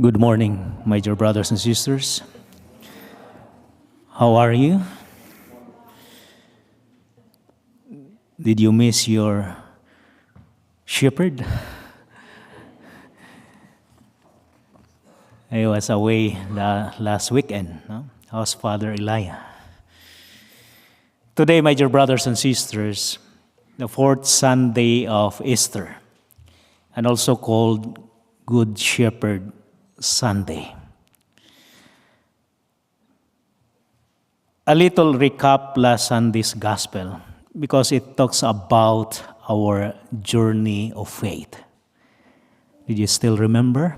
Good morning, my dear brothers and sisters. How are you? Did you miss your shepherd? I was away last weekend. No? How's Father Elijah? Today, my dear brothers and sisters, the fourth Sunday of Easter, and also called Good Shepherd Sunday. A little recap last Sunday's gospel because it talks about our journey of faith. Did you still remember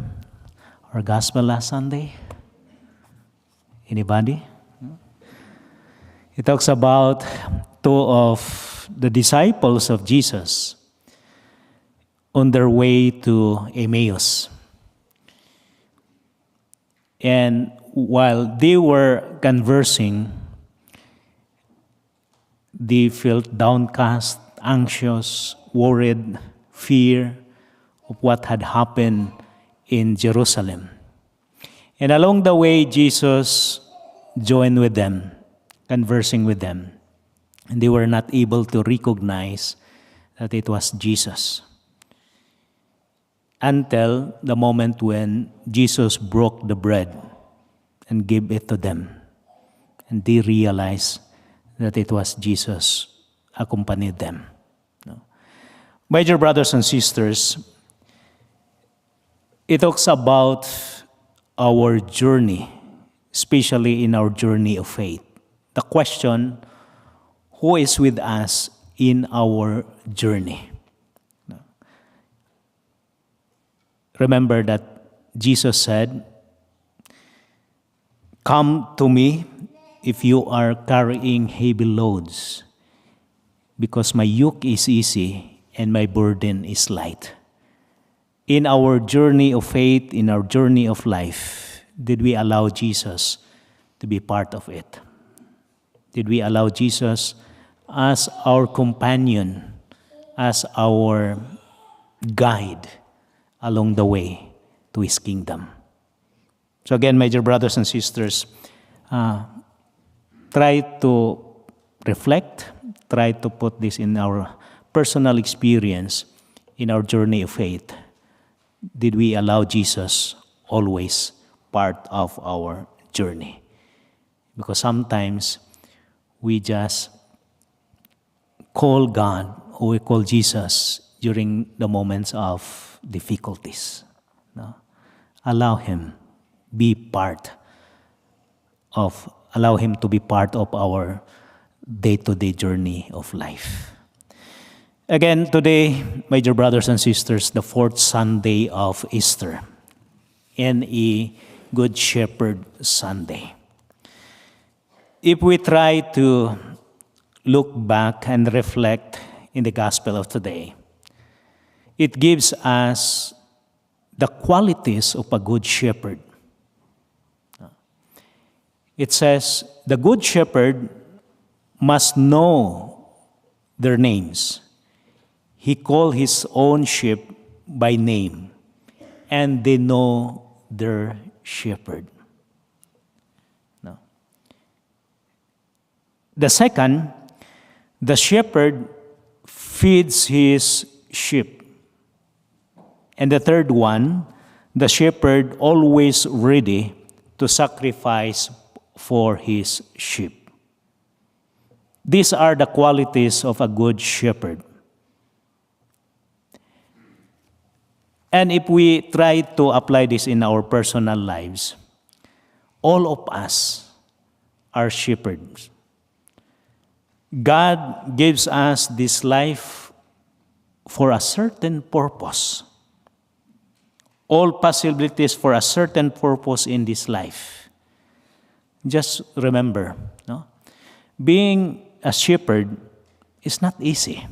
our gospel last Sunday? Anybody? It talks about two of the disciples of Jesus on their way to Emmaus. And while they were conversing, they felt downcast, anxious, worried, fear of what had happened in Jerusalem. And along the way, Jesus joined with them, conversing with them. And they were not able to recognize that it was Jesus. Until the moment when Jesus broke the bread and gave it to them. And they realized that it was Jesus accompanied them. My dear brothers and sisters, it talks about our journey, especially in our journey of faith. The question, who is with us in our journey? Remember that Jesus said, "Come to me if you are carrying heavy loads, because my yoke is easy and my burden is light." In our journey of faith, in our journey of life, did we allow Jesus to be part of it? Did we allow Jesus as our companion, as our guide along the way to His kingdom? So again, my dear brothers and sisters, try to reflect, try to put this in our personal experience, in our journey of faith. Did we allow Jesus always part of our journey? Because sometimes we just call God or we call Jesus during the moments of difficulties. No? Allow Him allow Him to be part of our day-to-day journey of life. Again, today, my dear brothers and sisters, the fourth Sunday of Easter and a Good Shepherd Sunday. If we try to look back and reflect in the gospel of today, it gives us the qualities of a good shepherd. It says, the good shepherd must know their names. He called his own sheep by name, and they know their shepherd. No. The second, the shepherd feeds his sheep. And the third one, the shepherd always ready to sacrifice for his sheep. These are the qualities of a good shepherd. And if we try to apply this in our personal lives, all of us are shepherds. God gives us this life for a certain purpose. All possibilities for a certain purpose in this life. Just remember, no? Being a shepherd is not easy.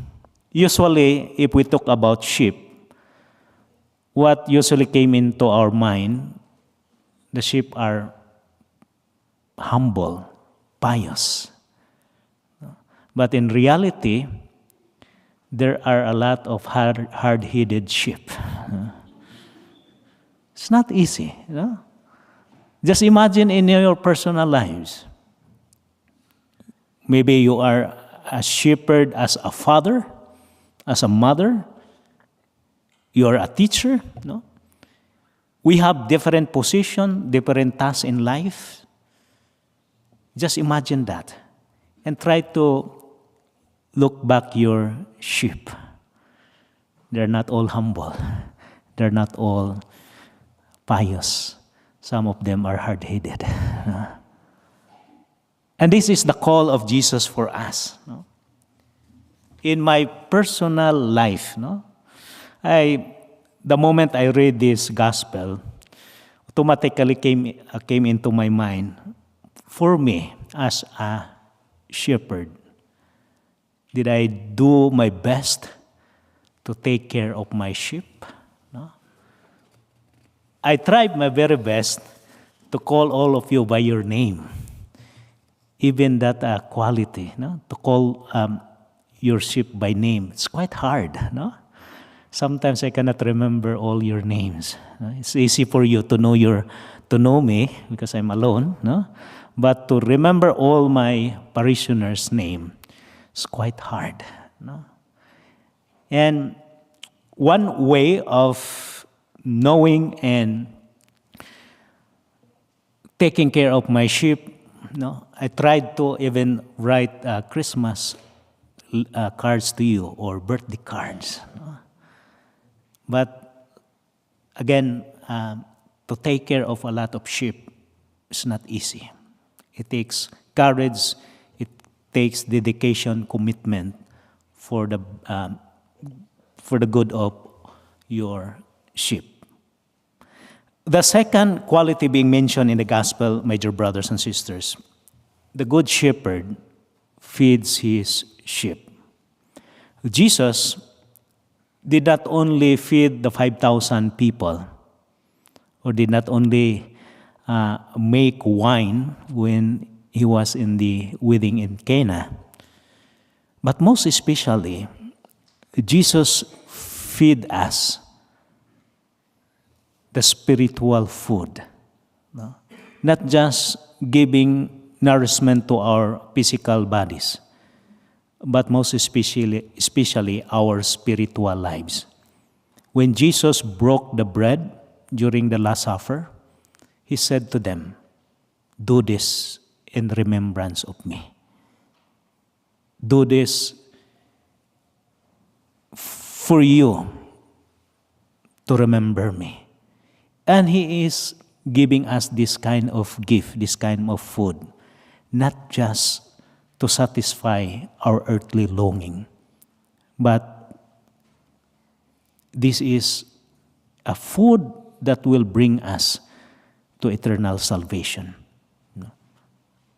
Usually, if we talk about sheep, what usually came into our mind, the sheep are humble, pious. But in reality, there are a lot of hard-headed sheep. It's not easy. Just imagine in your personal lives. Maybe you are a shepherd as a father, as a mother. You are a teacher. We have different positions, different tasks in life. Just imagine that. And try to look back your sheep. They're not all humble. They're not all pious. Some of them are hard-headed. And this is the call of Jesus for us. In my personal life, the moment I read this gospel, automatically came into my mind, for me as a shepherd, did I do my best to take care of my sheep? I tried my very best to call all of you by your name. Even that quality, to call your sheep by name, it's quite hard. Sometimes I cannot remember all your names. It's easy for you to know me because I'm alone. But to remember all my parishioners' name, it's quite hard. And one way of knowing and taking care of my sheep, I tried to even write Christmas cards to you or birthday cards. But again, to take care of a lot of sheep is not easy. It takes courage, it takes dedication, commitment for the good of your sheep. The second quality being mentioned in the gospel, my dear brothers and sisters, the good shepherd feeds his sheep. Jesus did not only feed the 5,000 people, or did not only make wine when he was in the wedding in Cana, but most especially, Jesus feed us the spiritual food. Not just giving nourishment to our physical bodies, but most especially our spiritual lives. When Jesus broke the bread during the Last Supper, he said to them, "Do this in remembrance of me." Do this for you to remember me. And he is giving us this kind of gift, this kind of food, not just to satisfy our earthly longing, but this is a food that will bring us to eternal salvation.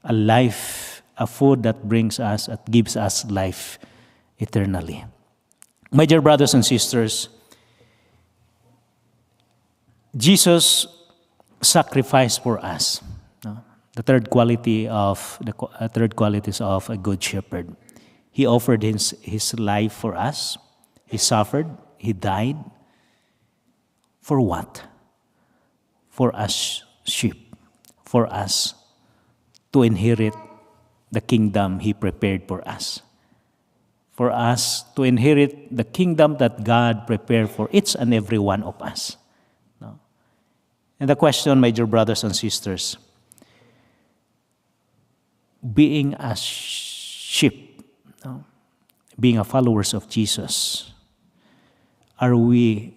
A life, a food that that gives us life eternally. My dear brothers and sisters, Jesus sacrificed for us. The third qualities of a good shepherd. He offered his life for us. He suffered. He died. For what? For us sheep. For us to inherit the kingdom he prepared for us. For us to inherit the kingdom that God prepared for each and every one of us. And the question, my dear brothers and sisters, being a sheep, being a followers of Jesus, are we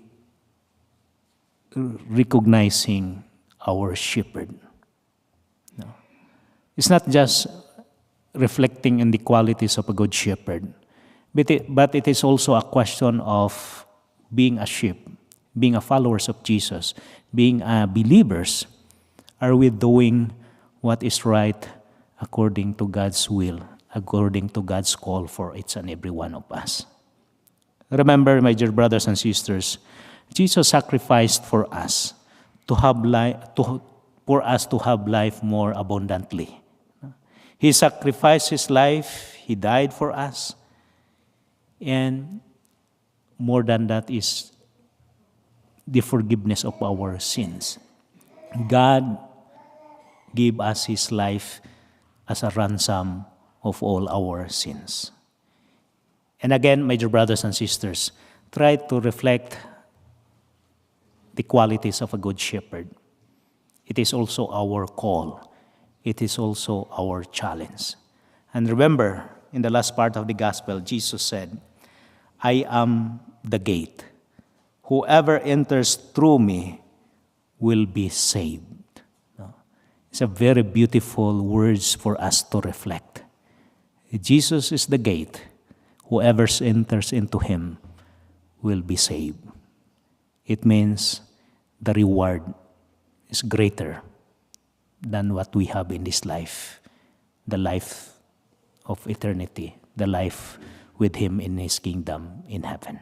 recognizing our shepherd? No. It's not just reflecting in the qualities of a good shepherd, but it is also a question of being a sheep, being a followers of Jesus, being believers. Are we doing what is right according to God's will, according to God's call for each and every one of us? Remember, my dear brothers and sisters, Jesus sacrificed for us to have life more abundantly. He sacrificed his life. He died for us. And more than that is the forgiveness of our sins. God gave us His life as a ransom of all our sins. And again, my dear brothers and sisters, try to reflect the qualities of a good shepherd. It is also our call. It is also our challenge. And remember, in the last part of the gospel, Jesus said, I am the gate. Whoever enters through me will be saved. It's a very beautiful words for us to reflect. Jesus is the gate. Whoever enters into Him will be saved. It means the reward is greater than what we have in this life, the life of eternity, the life with Him in His kingdom in heaven.